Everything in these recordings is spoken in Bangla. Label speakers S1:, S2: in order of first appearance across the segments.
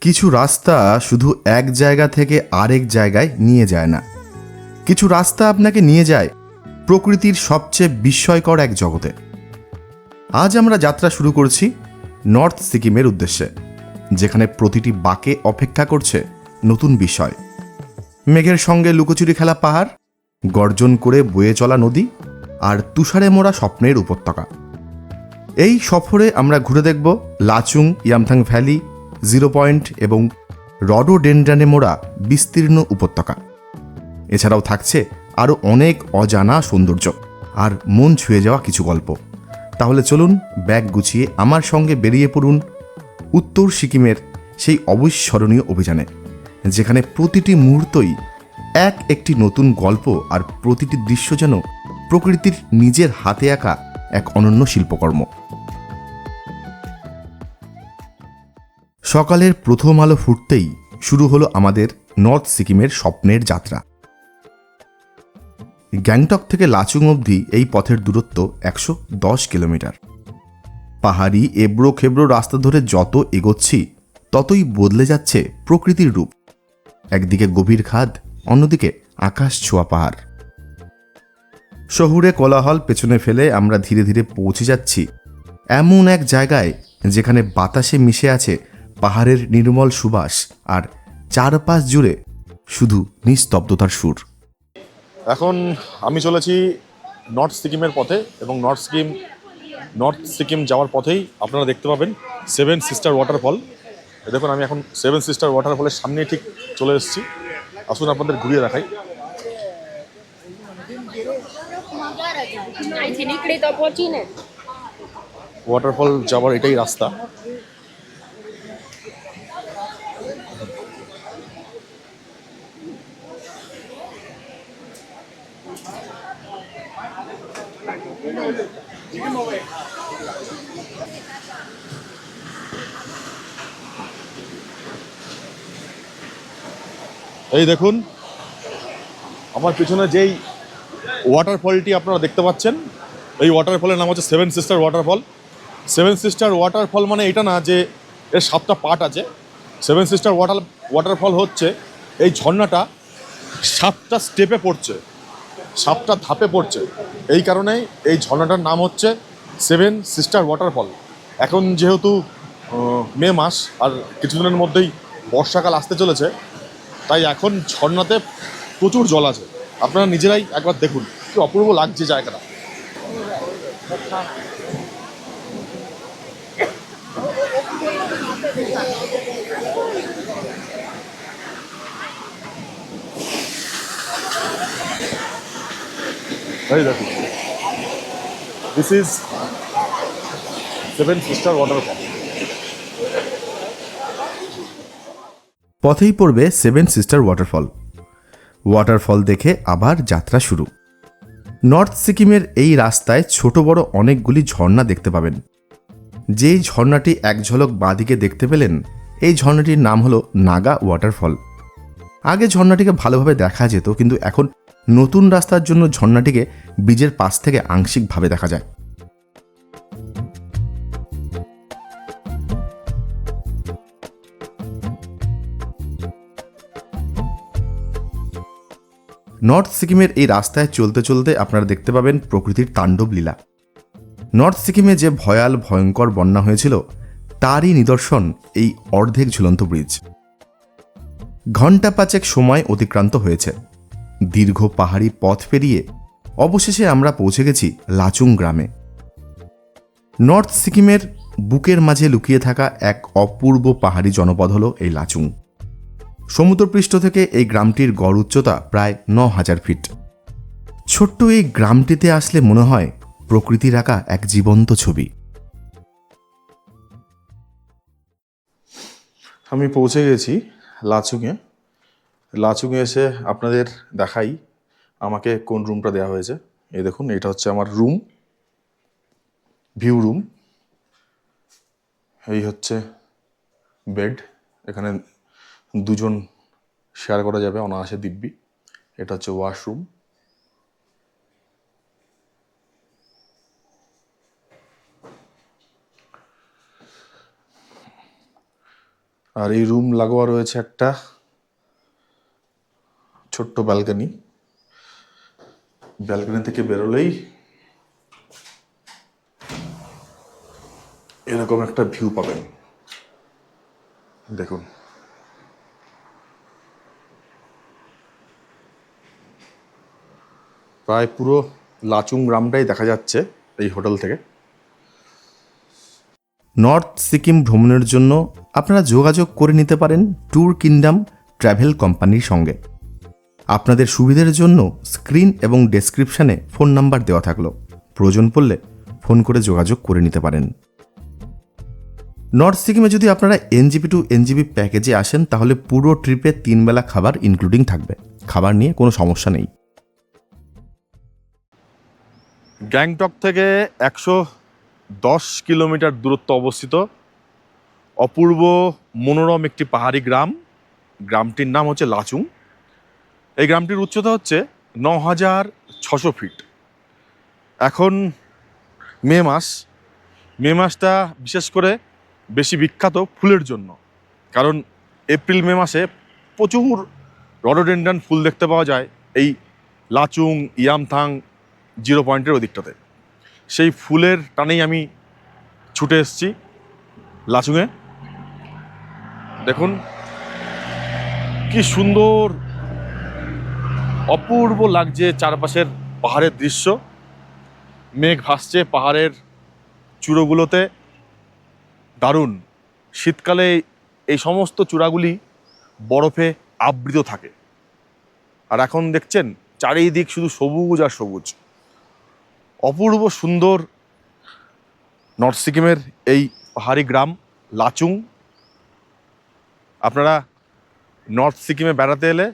S1: কিছু রাস্তা শুধু এক জায়গা থেকে আরেক জায়গায় নিয়ে যায় না, কিছু রাস্তা আপনাকে নিয়ে যায় প্রকৃতির সবচেয়ে বিস্ময়কর এক জগতে। আজ আমরা যাত্রা শুরু করছি নর্থ সিকিমের উদ্দেশ্যে, যেখানে প্রতিটি বাঁকে অপেক্ষা করছে নতুন বিষয়। মেঘের সঙ্গে লুকোচুরি খেলা পাহাড়, গর্জন করে বয়ে চলা নদী, আর তুষারে মোড়া স্বপ্নের উপত্যকা। এই সফরে আমরা ঘুরে দেখব Lachung, Yumthang valley, zero point এবং রডোডেন্ড্রানে মোড়া বিস্তীর্ণ উপত্যকা। এছাড়াও থাকছে আরও অনেক অজানা সৌন্দর্য আর মন ছুঁয়ে যাওয়া কিছু গল্প। তাহলে চলুন ব্যাগ গুছিয়ে আমার সঙ্গে বেরিয়ে পড়ুন উত্তর সিকিমের সেই অবিস্মরণীয় অভিযানে, যেখানে প্রতিটি মুহূর্তই একটি নতুন গল্প আর প্রতিটি দৃশ্য যেন প্রকৃতির নিজের হাতে আঁকা এক অনন্য শিল্পকর্ম। সকালের প্রথম আলো ফুটতেই শুরু হলো আমাদের নর্থ সিকিমের স্বপ্নের যাত্রা। গ্যাংটক থেকে লাচুং অবধি এই পথের দূরত্ব 110 কিলোমিটার। পাহাড়ি এবড়ো খেবড়ো রাস্তা ধরে যত এগোচ্ছি ততই বদলে যাচ্ছে প্রকৃতির রূপ। একদিকে গভীর খাদ, অন্যদিকে আকাশ ছোঁয়া পাহাড়। শহুরে কোলাহল পেছনে ফেলে আমরা ধীরে ধীরে পৌঁছে যাচ্ছি এমন এক জায়গায় যেখানে বাতাসে মিশে আছে পাহাড়ের নির্মল সুবাস আর চারপাশ জুড়ে শুধু নিস্তব্ধতার সুর।
S2: এখন আমি চলেছি নর্থ সিকিমের পথে, এবং নর্থ সিকিম যাওয়ার পথেই আপনারা দেখতে পাবেন সেভেন সিস্টার ওয়াটারফল। দেখুন, আমি এখন সেভেন সিস্টার ওয়াটারফলের সামনে ঠিক চলে এসেছি। আসুন আপনাদের ঘুরিয়ে দেখাই। ওয়াটারফল যাওয়ার এটাই রাস্তা। এই দেখুন, আমার পিছনে যেই ওয়াটারফলটি আপনারা দেখতে পাচ্ছেন, এই ওয়াটারফলের নাম হচ্ছে seven sister waterfall. Seven sister waterfall মানে এটা না যে এর 7টা পার্ট আছে। সেভেন সিস্টার ওয়াটারফল হচ্ছে এই ঝর্ণাটা 7টা স্টেপে পড়ছে, 7টা ধাপে পড়ছে। এই কারণেই এই ঝর্ণাটার নাম হচ্ছে সেভেন সিস্টার ওয়াটারফল। এখন যেহেতু মে মাস আর কিছুদিনের মধ্যেই বর্ষাকাল আসতে চলেছে, তাই এখন ঝর্ণাতে প্রচুর জল আছে। আপনারা নিজেরাই একবার দেখুন কি অপূর্ব লাগছে জায়গাটা। এই দেখুন, this is seven sister waterfall.
S1: পথেই পড়বে সেভেন সিস্টার ওয়াটারফল। ওয়াটারফল দেখে আবার যাত্রা শুরু। নর্থ সিকিমের এই রাস্তায় ছোট বড় অনেকগুলি ঝর্ণা দেখতে পাবেন। যেই ঝর্ণাটি এক ঝলক বাঁদিকে দেখতে পেলেন, এই ঝর্ণাটির নাম হলো নাগা ওয়াটারফল। আগে ঝর্ণাটিকে ভালোভাবে দেখা যেত, কিন্তু এখন নতুন রাস্তার জন্য ঝর্ণাটিকে ব্রিজের পাশ থেকে আংশিকভাবে দেখা যায়। নর্থ সিকিমের এই রাস্তায় চলতে চলতে আপনারা দেখতে পাবেন প্রকৃতির তাণ্ডব লীলা। নর্থ সিকিমে যে ভয়ঙ্কর বন্যা হয়েছিল তারই নিদর্শন এই অর্ধেক ঝুলন্ত ব্রিজ। ঘণ্টা 5 সময় অতিক্রান্ত হয়েছে। দীর্ঘ পাহাড়ি পথ পেরিয়ে অবশেষে আমরা পৌঁছে গেছি লাচুং গ্রামে। নর্থ সিকিমের বুকের মাঝে লুকিয়ে থাকা এক অপূর্ব পাহাড়ি জনপদ হল এই লাচুং। সমুদ্রপৃষ্ঠ থেকে এই গ্রামটির গড় উচ্চতা প্রায় 9000 ফিট। ছোট্ট এই গ্রামটিতে আসলে মনে হয় প্রকৃতির আঁকা এক জীবন্ত ছবি।
S2: আমি পৌঁছে গেছি লাচুংয়ে। লাচুংয়ে এসে আপনাদের দেখাই আমাকে কোন রুমটা দেওয়া হয়েছে। এই দেখুন, এটা হচ্ছে আমার রুম, ভিউ রুম। এই হচ্ছে বেড, এখানে দুজন শেয়ার করা যাবে অনায়াসে দিব্যি। এটা হচ্ছে ওয়াশরুম। আর এই রুম লাগোয়া রয়েছে একটা ছোট্ট ব্যালকনি। ব্যালকনি থেকে বেরোলেই এরকম একটা ভিউ পাবেন। দেখুন, প্রায় পুরো লাচুং গ্রামটাই দেখা যাচ্ছে এই হোটেল থেকে।
S1: নর্থ সিকিম ভ্রমণের জন্য আপনারা যোগাযোগ করে নিতে পারেন ট্যুর কিংডম ট্রাভেল কোম্পানির সঙ্গে। আপনাদের সুবিধার জন্য স্ক্রিন এবং ডেসক্রিপশানে ফোন নাম্বার দেওয়া থাকলো, প্রয়োজন পড়লে ফোন করে যোগাযোগ করে নিতে পারেন। নর্থ সিকিমে যদি আপনারা এনজিপি টু এনজিপি প্যাকেজে আসেন তাহলে পুরো ট্রিপে 3 বেলা খাবার ইনক্লুডিং থাকবে, খাবার নিয়ে কোনো সমস্যা নেই।
S2: গ্যাংটক থেকে 110 কিলোমিটার দূরত্ব অবস্থিত অপূর্ব মনোরম একটি পাহাড়ি গ্রাম। গ্রামটির নাম হচ্ছে লাচুং। এই গ্রামটির উচ্চতা হচ্ছে 9600 ফিট। এখন মে মাসটা বিশেষ করে বেশি বিখ্যাত ফুলের জন্য, কারণ এপ্রিল মে মাসে প্রচুর রডোডেন্ড্রন ফুল দেখতে পাওয়া যায় এই লাচুং ইয়ামথাং 0 পয়েন্টের ওদিকটাতে। সেই ফুলের টানেই আমি ছুটে এসেছি লাচুংয়ে। দেখুন কি সুন্দর অপূর্ব লাগছে চারপাশের পাহাড়ের দৃশ্য। মেঘ ভাসছে পাহাড়ের চূড়োগুলোতে, দারুণ। শীতকালে এই সমস্ত চূড়াগুলি বরফে আবৃত থাকে, আর এখন দেখছেন চারিদিক শুধু সবুজ আর সবুজ। অপূর্ব সুন্দর নর্থ সিকিমের এই পাহাড়ি গ্রাম লাচুং। আপনারা নর্থ সিকিমে বেড়াতে এলে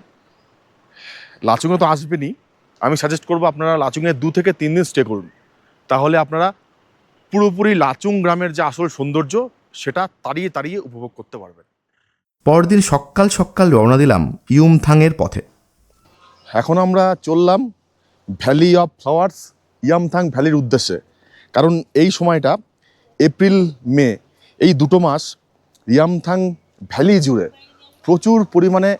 S2: লাচুংয়ে তো আসবেনই, আমি সাজেস্ট করবো আপনারা লাচুংয়ে 2 থেকে 3 দিন স্টে করুন। তাহলে আপনারা পুরোপুরি লাচুং গ্রামের যে আসল সৌন্দর্য সেটা তাড়িয়ে তাড়িয়ে উপভোগ করতে পারবেন।
S1: পরদিন সকাল সকাল রওনা দিলাম ইয়ুমথাংয়ের পথে।
S2: এখন আমরা চললাম ভ্যালি অফ ফ্লাওয়ার্স ইয়ামথাং ভ্যালির উদ্দেশ্যে, কারণ এই সময়টা এপ্রিল মে এই 2 মাস ইয়ামথাং ভ্যালি জুড়ে প্রচুর পরিমাণে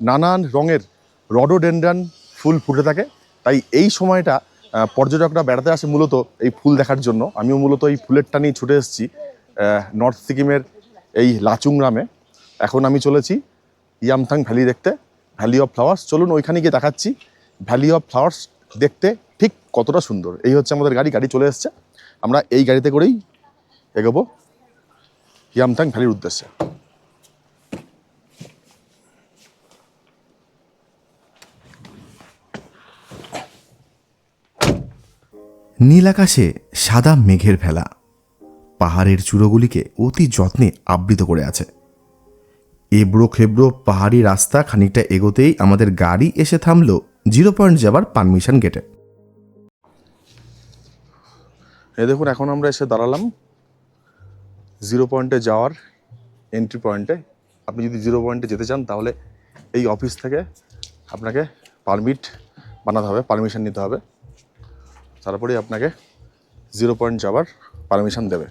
S2: নানান রঙের রডোডেন্ড্রন ফুল ফুটে থাকে। তাই এই সময়টা পর্যটকরা বেড়াতে আসে মূলত এই ফুল দেখার জন্য। আমিও মূলত এই ফুলের টানেই ছুটে এসেছি নর্থ সিকিমের এই লাচুং গ্রামে। এখন আমি চলেছি ইয়ামথাং ভ্যালি দেখতে, ভ্যালি অফ ফ্লাওয়ার্স। চলুন ওইখানে গিয়ে দেখাচ্ছি ভ্যালি অফ ফ্লাওয়ার্স দেখতে ঠিক কতটা সুন্দর। এই হচ্ছে আমাদের গাড়ি চলে এসছে। আমরা এই গাড়িতে করেই এগোবো ইয়ামথাং ভ্যালির উদ্দেশ্যে।
S1: নীল আকাশে সাদা মেঘের ভেলা পাহাড়ের চূড়োগুলিকে অতি যত্নে আবৃত করে আছে। এবড়ো খেবড়ো পাহাড়ি রাস্তা খানিকটা এগোতেই আমাদের গাড়ি এসে থামল 0 পয়েন্ট যাবার পারমিশন গেটে।
S2: এই দেখুন, এখন আমরা এসে দাঁড়ালাম 0 পয়েন্টে যাওয়ার এন্ট্রি পয়েন্টে। আপনি যদি 0 পয়েন্টে যেতে চান তাহলে এই অফিস থেকে আপনাকে পারমিট বানাতে হবে, পারমিশন নিতে হবে, তারপরেই আপনাকে 0 পয়েন্ট যাওয়ার পারমিশন দেবে।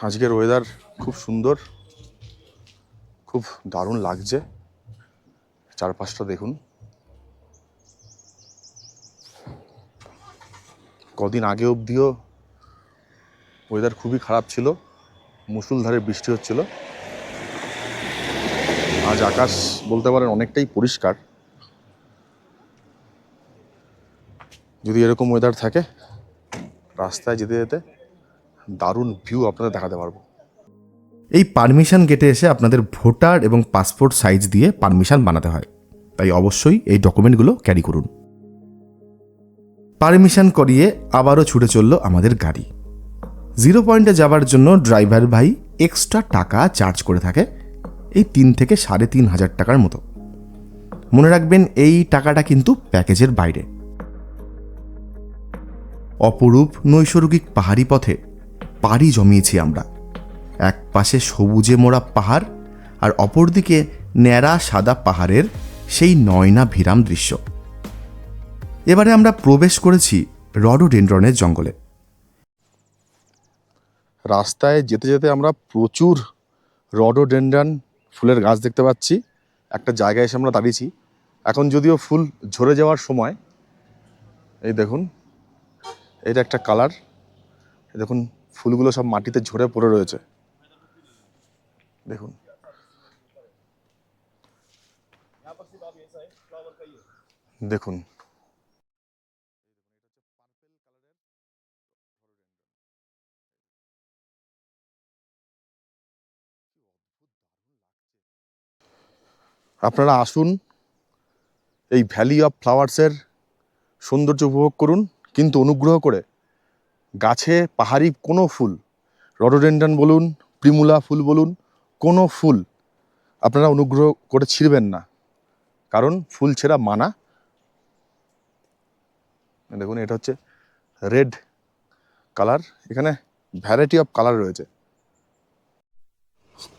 S2: আজকের ওয়েদার খুব সুন্দর, খুব দারুণ লাগছে। চারপাশটা দেখুন। কদিন আগে অবধিও ওয়েদার খুবই খারাপ ছিল, মুষলধারে বৃষ্টি হচ্ছিল। আজ আকাশ বলতে পারেন অনেকটাই পরিষ্কার। যদি এরকম ওয়েদার থাকে রাস্তায় যেতে যেতে দারুণ ভিউ আপনাদের দেখাতে পারবো।
S1: এই পারমিশন গেটে এসে আপনাদের ভোটার এবং পাসপোর্ট সাইজ দিয়ে পারমিশন বানাতে হয়, তাই অবশ্যই এই ডকুমেন্টগুলো ক্যারি করুন। পারমিশন করিয়ে আবারও ছুটে চলল আমাদের গাড়ি। 0 পয়েন্টে যাবার জন্য ড্রাইভার ভাই এক্সট্রা টাকা চার্জ করে থাকে, এই 3 থেকে 3,500 টাকার মতো। মনে রাখবেন এই টাকাটা কিন্তু প্যাকেজের বাইরে। অপরূপ নৈসর্গিক পাহাড়ি পথে পাড়ি জমিয়েছি আমরা। এক পাশে সবুজে মোড়া পাহাড় আর অপরদিকে ন্যাড়া সাদা পাহাড়ের সেই নয়নাভিরাম দৃশ্য। এবারে আমরা প্রবেশ করেছি রডোডেন্ড্রনের জঙ্গলে।
S2: রাস্তায় যেতে যেতে আমরা প্রচুর রডোডেনড্রন ফুলের গাছ দেখতে পাচ্ছি। একটা জায়গায় এসে আমরা দাঁড়িয়েছি, এখন যদিও ফুল ঝরে যাওয়ার সময়। এই দেখুন, এটা একটা কালার, দেখুন ফুলগুলো সব মাটিতে ঝরে পড়ে রয়েছে। দেখুন, দেখুন আপনারা আসুন, এই ভ্যালি অফ ফ্লাওয়ার্সের সৌন্দর্য উপভোগ করুন, কিন্তু অনুগ্রহ করে গাছে পাহাড়ি কোনো ফুল, রডোডেনড্রন বলুন, প্রিমুলা ফুল বলুন, কোনো ফুল আপনারা অনুগ্রহ করে ছিঁড়বেন না, কারণ ফুল ছেঁড়া মানা। দেখুন, এটা হচ্ছে রেড কালার, এখানে ভ্যারাইটি অফ কালার রয়েছে।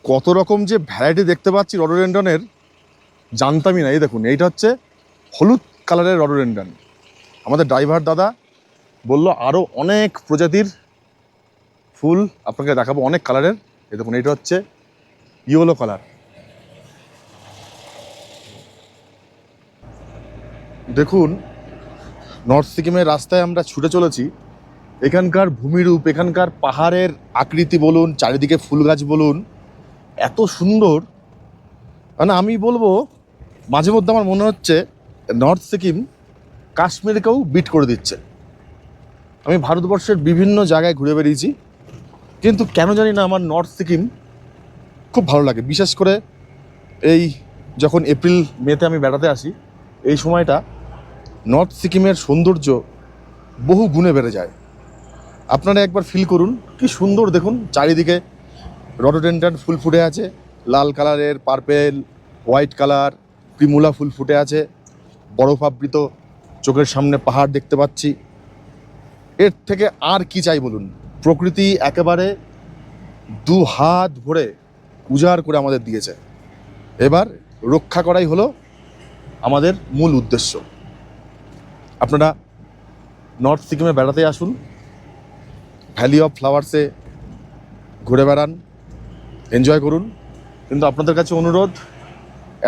S2: কত রকম যে ভ্যারাইটি দেখতে পাচ্ছি রডোডেনড্রনের, জানতামই না। এই দেখুন, এইটা হচ্ছে হলুদ কালারের রডোডেনড্রন। আমাদের ড্রাইভার দাদা বলল আরও অনেক প্রজাতির ফুল আপনাকে দেখাবো, অনেক কালারের। এই দেখুন, এইটা হচ্ছে ইয়েলো কালার। দেখুন, নর্থ সিকিমের রাস্তায় আমরা ছুটে চলেছি। এখানকার ভূমিরূপ, এখানকার পাহাড়ের আকৃতি বলুন, চারিদিকে ফুল গাছ বলুন, এত সুন্দর। মানে আমি বলবো, মাঝে মধ্যে আমার মনে হচ্ছে নর্থ সিকিম কাশ্মীরকেও বিট করে দিচ্ছে। আমি ভারতবর্ষের বিভিন্ন জায়গায় ঘুরে বেরিয়েছি, কিন্তু কেন জানি না আমার নর্থ সিকিম খুব ভালো লাগে। বিশেষ করে এই যখন এপ্রিল মেতে আমি বেড়াতে আসি, এই সময়টা নর্থ সিকিমের সৌন্দর্য বহু গুণে বেড়ে যায়। আপনারা একবার ফিল করুন, কি সুন্দর। দেখুন, চারিদিকে রডোডেনড্রন ফুল ফুটে আছে, লাল কালারের, পার্পেল, হোয়াইট কালার, প্রিমুলা ফুল ফুটে আছে, বরফাবৃত চোখের সামনে পাহাড় দেখতে পাচ্ছি। এর থেকে আর কি চাই বলুন? প্রকৃতি একেবারে দু হাত ভরে উজাড় করে আমাদের দিয়েছে। এবার রক্ষা করাই হলো আমাদের মূল উদ্দেশ্য। আপনারা নর্থ সিকিমে বেড়াতে আসুন, ভ্যালি অফ ফ্লাওয়ার্সে ঘুরে বেড়ান, এনজয় করুন, কিন্তু আপনাদের কাছে অনুরোধ,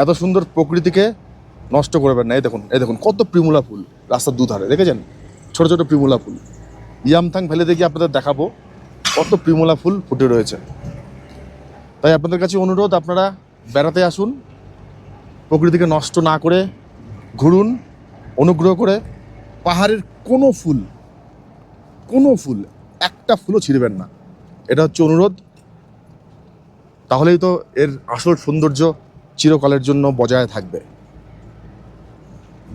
S2: এত সুন্দর প্রকৃতিকে নষ্ট করবেন না। এই দেখুন, এই দেখুন কত প্রিমুলা ফুল রাস্তার দুধারে, দেখেছেন? ছোট ছোট প্রিমুলা ফুল। ইয়ামথাং ভ্যালিতে গিয়ে আপনাদের দেখাবো কত প্রিমুলা ফুল ফুটে রয়েছে। তাই আপনাদের কাছে অনুরোধ, আপনারা বেড়াতে আসুন, প্রকৃতিকে নষ্ট না করে ঘুরুন। অনুগ্রহ করে পাহাড়ের কোনো ফুল একটা ফুলও ছিঁড়বেন না, এটা হচ্ছে অনুরোধ। তাহলেই তো এর আসল সৌন্দর্য চিরকালের জন্য বজায় থাকবে।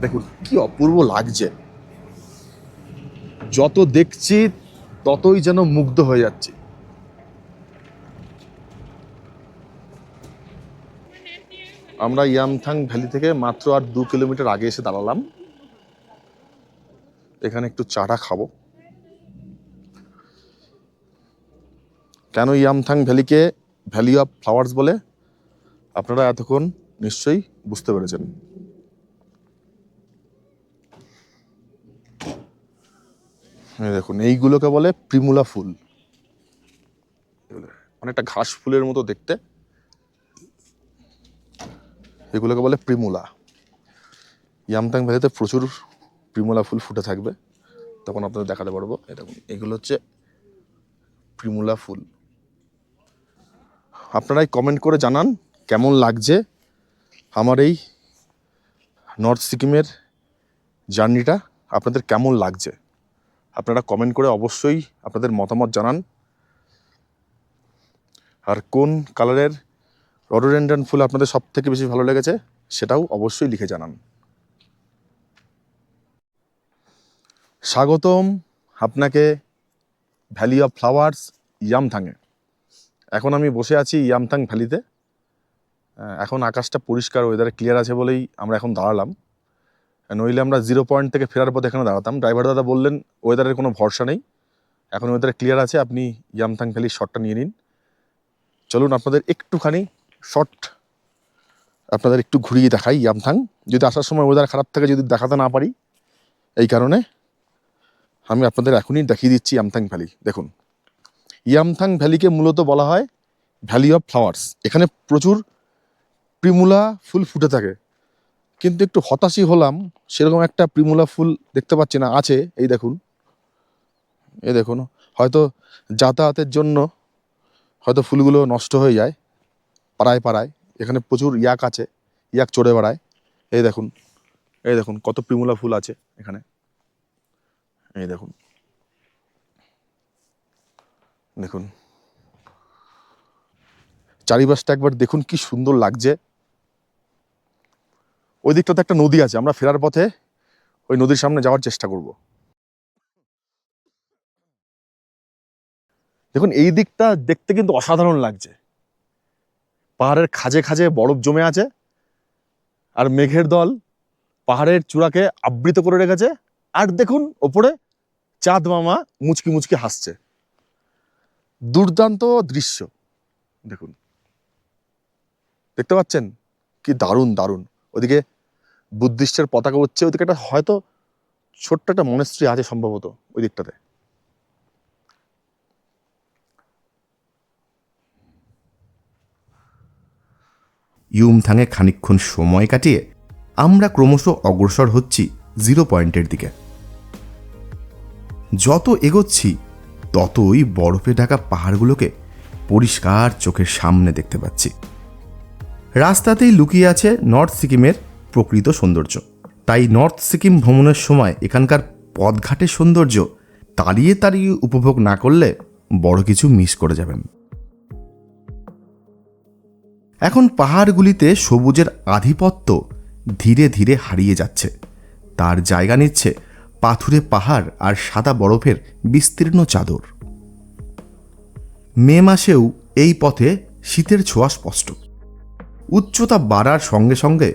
S2: দেখুন কি অপূর্ব লাগছে, যত দেখছি ততই যেন মুগ্ধ হয়ে যাচ্ছি। আমরা ইয়ামথাং ভ্যালি থেকে মাত্র আর 2 কিলোমিটার আগে এসে দাঁড়ালাম। এখানে একটু চাটা খাবো। কেন ইয়ামথাং ভ্যালিকে ভ্যালি অফ ফ্লাওয়ার্স বলে আপনারা এতক্ষণ নিশ্চয়ই বুঝতে পেরেছেন। দেখুন, এইগুলোকে বলে প্রিমুলা ফুল। অনেকটা ঘাস ফুলের মতো দেখতে, এগুলোকে বলে প্রিমুলা। ইয়ামথাং ভ্যালিতে প্রচুর প্রিমুলা ফুল ফুটে থাকবে, তখন আপনাদের দেখাতে পারবো। দেখুন, এগুলো হচ্ছে প্রিমুলা ফুল। আপনারাই কমেন্ট করে জানান কেমন লাগছে আমার এই নর্থ সিকিমের জার্নিটা, আপনাদের কেমন লাগছে। আপনারা কমেন্ট করে অবশ্যই আপনাদের মতামত জানান। আর কোন কালারের রডোডেনড্রন ফুল আপনাদের সব থেকে বেশি ভালো লেগেছে সেটাও অবশ্যই লিখে জানান। স্বাগতম আপনাকে ভ্যালি অফ ফ্লাওয়ার্স ইয়ামথাংয়ে। এখন আমি বসে আছি ইয়ামথাং ভ্যালিতে। এখন আকাশটা পরিষ্কার, ওয়েদার ক্লিয়ার আছে বলেই আমরা এখন দাঁড়ালাম, নইলে আমরা 0 পয়েন্ট থেকে ফেরার পথে এখানে দাঁড়াতাম। ড্রাইভার দাদা বললেন ওয়েদারের কোনো ভরসা নেই, এখন ওয়েদার ক্লিয়ার আছে, আপনি ইয়ামথাং ভ্যালির শটটা নিয়ে নিন। চলুন আপনাদের একটুখানি শর্ট আপনাদের একটু ঘুরিয়ে দেখাই ইয়ামথাং। যদি আসার সময় ওয়েদার খারাপ থাকে, যদি দেখাতে না পারি, এই কারণে আমি আপনাদের এখনই দেখিয়ে দিচ্ছি ইয়ামথাং ভ্যালি। দেখুন, ইয়ামথাং ভ্যালিকে মূলত বলা হয় ভ্যালি অফ ফ্লাওয়ার্স। এখানে প্রচুর প্রিমুলা ফুল ফুটে থাকে, কিন্তু একটু হতাশই হলাম, সেরকম একটা প্রিমুলা ফুল দেখতে পাচ্ছি না। আছে, এই দেখুন, হয়তো যাতায়াতের জন্য হয়তো ফুলগুলো নষ্ট হয়ে যায় পাড়ায় পাড়ায়। এখানে প্রচুর ইয়াক আছে, ইয়াক চড়ে বেড়ায়। এই দেখুন, এই দেখুন কত প্রিমুলা ফুল আছে এখানে। এই দেখুন, দেখুন চারিপাশটা একবার দেখুন কি সুন্দর লাগছে। ওই দিকটাতে একটা নদী আছে, আমরা ফেরার পথে ওই নদীর সামনে যাওয়ার চেষ্টা করব। দেখুন এই দিকটা দেখতে কিন্তু অসাধারণ লাগছে। পাহাড়ের খাঁজে খাঁজে বরফ জমে আছে, আর মেঘের দল পাহাড়ের চূড়াকে আবৃত করে রেখেছে। আর দেখুন ওপরে চাঁদ মামা মুচকি মুচকি হাসছে। দুর্দান্ত দৃশ্য। দেখুন, দেখতে পাচ্ছেন কি দারুণ দারুণ। ওদিকে বুদ্ধিস্টের পতাকা উঠছে, ওদিকে একটা হয়তো ছোট্ট একটা মনেস্ট্রি আছে সম্ভবত ওই দিকটাতে।
S1: ইউমথাংয়ে খানিকক্ষণ সময় কাটিয়ে আমরা ক্রমশ অগ্রসর হচ্ছি 0 পয়েন্টের দিকে। যত এগোচ্ছি ততই বরফে ঢাকা পাহাড়গুলোকে পরিষ্কার চোখের সামনে দেখতে পাচ্ছি। রাস্তাতেই লুকিয়ে আছে নর্থ সিকিমের প্রকৃত সৌন্দর্য। তাই নর্থ সিকিম ভ্রমণের সময় এখানকার পথঘাটের সৌন্দর্য তাড়িয়ে তাড়িয়ে উপভোগ না করলে বড় কিছু মিস করে যাবেন। এখন পাহাড়গুলিতে সবুজের আধিপত্য ধীরে ধীরে হারিয়ে যাচ্ছে। তার জায়গা নিচ্ছে পাথুরে পাহাড় আর সাদা বরফের বিস্তীর্ণ চাদর। মে মাসেও এই পথে শীতের ছোঁয়া স্পষ্ট। উচ্চতা বাড়ার সঙ্গে সঙ্গে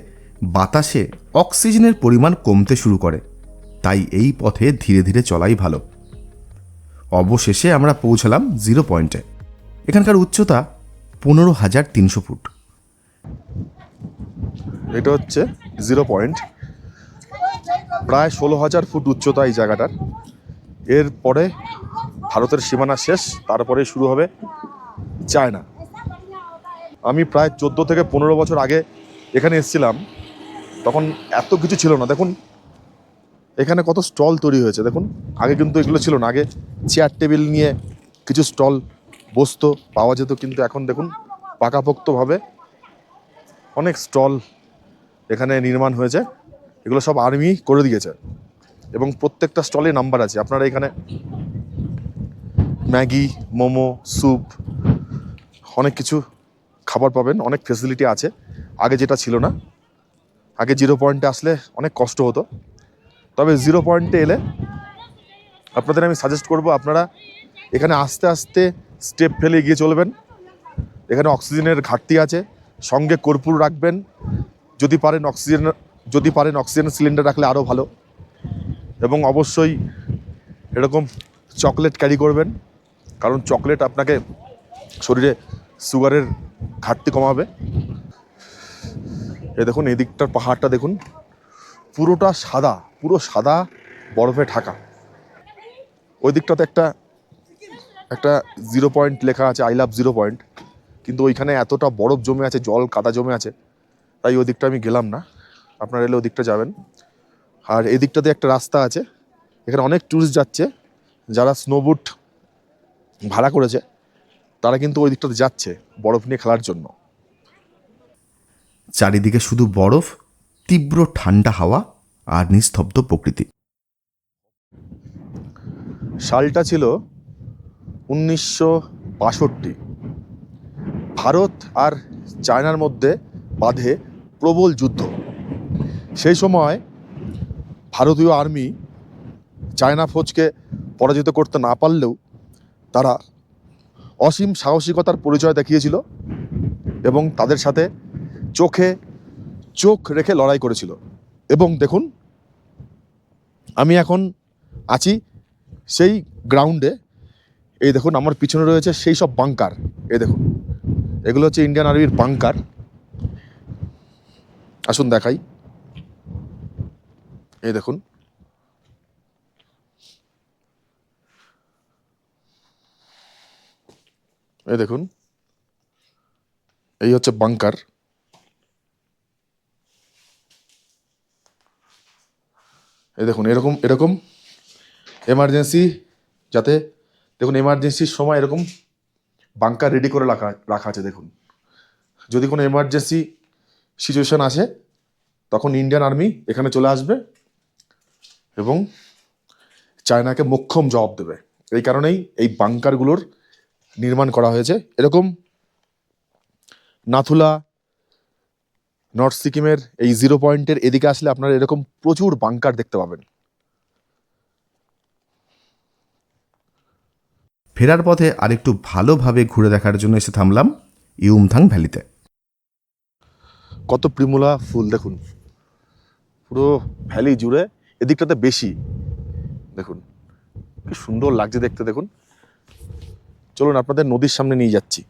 S1: বাতাসে অক্সিজেনের পরিমাণ কমতে শুরু করে, তাই এই পথে ধীরে ধীরে চলাই ভালো। অবশেষে আমরা পৌঁছালাম 0 পয়েন্টে। এখানকার উচ্চতা 15,300 ফুট।
S2: এটা হচ্ছে 0 পয়েন্ট, প্রায় 16,000 ফুট উচ্চতা এই জায়গাটার। এরপরে ভারতের সীমানা শেষ, তারপরে শুরু হবে চায়না। আমি প্রায় 14 থেকে 15 বছর আগে এখানে এসেছিলাম, তখন এত কিছু ছিল না। দেখুন এখানে কত স্টল তৈরি হয়েছে, দেখুন। আগে কিন্তু এগুলো ছিল না, আগে চেয়ার টেবিল নিয়ে কিছু স্টল বসতো, পাওয়া যেত, কিন্তু এখন দেখুন পাকাপোক্তভাবে অনেক স্টল এখানে নির্মাণ হয়েছে। এগুলো সব আর্মি করে দিয়েছে এবং প্রত্যেকটা স্টলে নাম্বার আছে। আপনারা এখানে ম্যাগি, মোমো, স্যুপ, অনেক কিছু খাবার পাবেন, অনেক ফেসিলিটি আছে, আগে যেটা ছিল না। আগে 0 পয়েন্টে আসলে অনেক কষ্ট হতো, তবে 0 পয়েন্টে এলে আপনাদের আমি সাজেস্ট করব আপনারা এখানে আস্তে আস্তে স্টেপ ফেলে এগিয়ে চলবেন। এখানে অক্সিজেনের ঘাটতি আছে, সঙ্গে কর্পূর রাখবেন। যদি পারেন অক্সিজেন সিলিন্ডার রাখলে আরও ভালো। এবং অবশ্যই এরকম চকলেট ক্যারি করবেন, কারণ চকলেট আপনাকে শরীরে সুগারের ঘাটতি কমাবে। এই দেখুন এই দিকটার পাহাড়টা দেখুন, পুরোটা সাদা, পুরো সাদা বরফে ঢাকা। ওই দিকটাতে একটা 0 পয়েন্ট লেখা আছে, আই লাভ 0 পয়েন্ট, কিন্তু ওইখানে এতটা বরফ জমে আছে, জল কাদা জমে আছে, তাই ওই দিকটা আমি গেলাম না। আপনারা এলে ওই দিকটা যাবেন। আর এই দিকটাতে একটা রাস্তা আছে, এখানে অনেক ট্যুরিস্ট যাচ্ছে, যারা স্নোবোট ভাড়া করেছে তারা কিন্তু ওই দিকটাতে যাচ্ছে বরফ নিয়ে খেলার জন্য।
S1: চারিদিকে শুধু বরফ, তীব্র ঠান্ডা হাওয়া আর নিস্তব্ধ প্রকৃতি।
S2: সালটা ছিল 1962। ভারত আর চায়নার মধ্যে বাধে প্রবল যুদ্ধ। সেই সময় ভারতীয় আর্মি চায়না ফৌজকে পরাজিত করতে না পারলেও তারা অসীম সাহসিকতার পরিচয় দেখিয়েছিল এবং তাদের সাথে চোখে চোখ রেখে লড়াই করেছিল। এবং দেখুন আমি এখন আছি সেই গ্রাউন্ডে। এই দেখুন আমার পিছনে রয়েছে সেই সব বাংকার। এই দেখুন এগুলো হচ্ছে ইন্ডিয়ান আর্মির বাংকার। আসুন দেখাই। এই দেখুন, এই দেখুন, এই হচ্ছে বাংকার। এই দেখুন, এরকম এরকম এমার্জেন্সি, যাতে দেখুন এমার্জেন্সির সময় এরকম বাংকার রেডি করে রাখা আছে। দেখুন, যদি কোনো এমার্জেন্সি সিচুয়েশন আসে তখন ইন্ডিয়ান আর্মি এখানে চলে আসবে এবং চায়নাকে মোক্ষম জবাব দেবে। এই কারণেই এই বাংকারগুলোর নির্মাণ করা হয়েছে। এরকম নাথুলা, নর্থ সিকিমের এই 0 পয়েন্টের এদিকে আসলে আপনারা এরকম প্রচুর বাংকার দেখতে পাবেন।
S1: ফেরার পথে আরেকটু ভালোভাবে ঘুরে দেখার জন্য এসে থামলাম ইউমথাং ভ্যালিতে।
S2: কত প্রিমুলা ফুল দেখুন, পুরো ভ্যালি জুড়ে, এদিকটাতে বেশি। দেখুন কি সুন্দর লাগছে দেখতে। দেখুন, চলুন আপনাদের নদীর সামনে নিয়ে যাচ্ছি।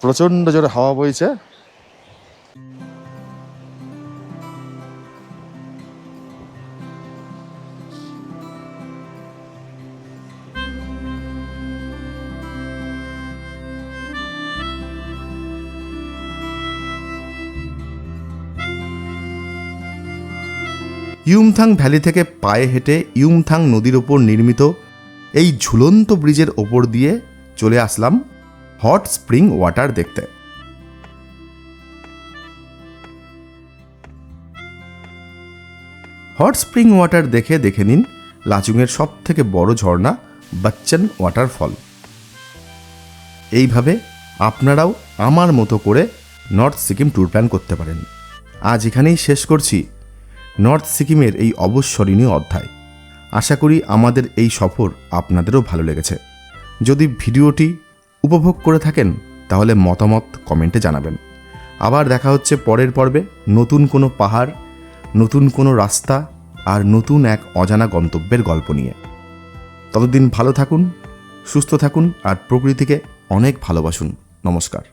S2: প্রচন্ড জোরে হাওয়া বইছে।
S1: ইউমথাং ভ্যালি থেকে পায়ে হেঁটে ইউমথাং নদীর ওপর নির্মিত এই ঝুলন্ত ব্রিজের ওপর দিয়ে চলে আসলাম হট স্প্রিং ওয়াটার দেখতে। হট স্প্রিং ওয়াটার দেখে নিন লাচুংয়ের সব থেকে বড় ঝর্ণা বাচ্চন ওয়াটারফল। এইভাবে আপনারাও আমার মতো করে নর্থ সিকিম ট্যুর প্ল্যান করতে পারেন। আজ এখানেই শেষ করছি নর্থ সিকিমের এই অবিস্মরণীয় অধ্যায়। আশা করি আমাদের এই সফর আপনাদেরও ভালো লেগেছে। যদি ভিডিওটি উপভোগ করে থাকেন তাহলে মতামত কমেন্টে জানাবেন। আবার দেখা হচ্ছে পরের পর্বে নতুন কোনো পাহাড়, নতুন কোনো রাস্তা আর নতুন এক অজানা গন্তব্যের গল্প নিয়ে। ততদিন ভালো থাকুন, সুস্থ থাকুন আর প্রকৃতিকে অনেক ভালোবাসুন। নমস্কার।